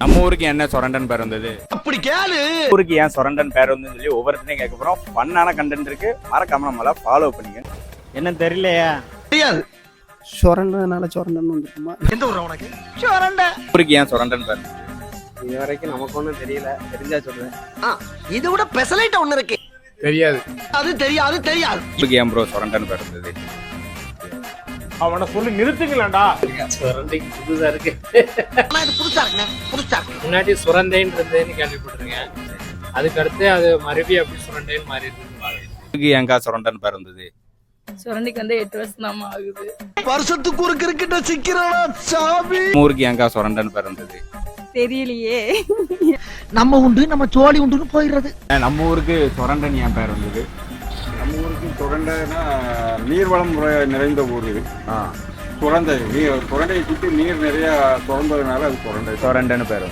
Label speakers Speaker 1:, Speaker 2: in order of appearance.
Speaker 1: நம்ம ஊருக்கு என்ன சொரண்டன் பேர் வந்தது?
Speaker 2: அப்படி கேளு.
Speaker 1: ஊருக்கு ஏன் சொரண்டன் பேர் வந்ததுன்னு சொல்லி ஒவ்வொருத்தரையும் கேட்க போறோம். ஃபன்னான கண்டென்ட் இருக்கு, மறக்காம நம்மள ஃபாலோ பண்ணிக்க.
Speaker 3: என்ன தெரியலையா?
Speaker 2: தெரியாது.
Speaker 4: சொரண்டனால சொரண்டன் வந்துருக்குமா?
Speaker 2: எந்த ஊர் உனக்கு? சொரண்ட.
Speaker 1: ஊருக்கு ஏன் சொரண்டன் பேர்?
Speaker 3: இது வரைக்கும் நமக்கு ஒன்றும் தெரியல, தெரிஞ்சா சொல்றேன்.
Speaker 2: இது விட பெசலைட் ஒண்ணு இருக்கு.
Speaker 3: தெரியாது.
Speaker 2: அது தெரியாது தெரியாது.
Speaker 1: ஊருக்கு ஏன் ப்ரோ சொரண்டன் பேர் வந்தது?
Speaker 5: அவனை சொல்லி நிறுத்துங்களேன்டா.
Speaker 3: சுரண்டைக்கு புதுசா இருக்கு.
Speaker 2: ஆனா இது புதுசா இருக்குண்ணே, புதுசா இருக்கு.
Speaker 3: முன்னாடி சுரண்டைன்னு கேள்விப்பட்டிருக்கேன். அதுக்கு அடுத்து அது மறுபடியும் அப்படி சுரண்டைன்னு மாறி இருக்கு.
Speaker 1: ஊருக்கு ஏங்கா சொரண்டன் பேர் வந்தது?
Speaker 6: சுரண்டிக்கு 8 வருஷம் தான் ஆகுது.
Speaker 2: வருஷத்துக்கு ஒரு கிரிக்கெட்ட சிக்கிறானா சாமி.
Speaker 1: ஊருக்கு ஏங்கா சொரண்டன் பேர் வந்தது?
Speaker 6: தெரியலையே.
Speaker 2: நம்ம உண்டு நம்ம சோழி உண்டுன்னு போயிடுறது.
Speaker 1: நம்ம ஊருக்கு சொரண்டன் ஏன் பேர் வந்தது?
Speaker 7: நம்ம ஊருக்கு சுரண்டைனா நீர்வளம் நிறைந்த ஊர் இது. சுரண்டை சுரண்டையை சுற்றி நீர் நிறைய சுரந்ததுனால அது சுரண்டை
Speaker 1: சொரண்டன் பேர்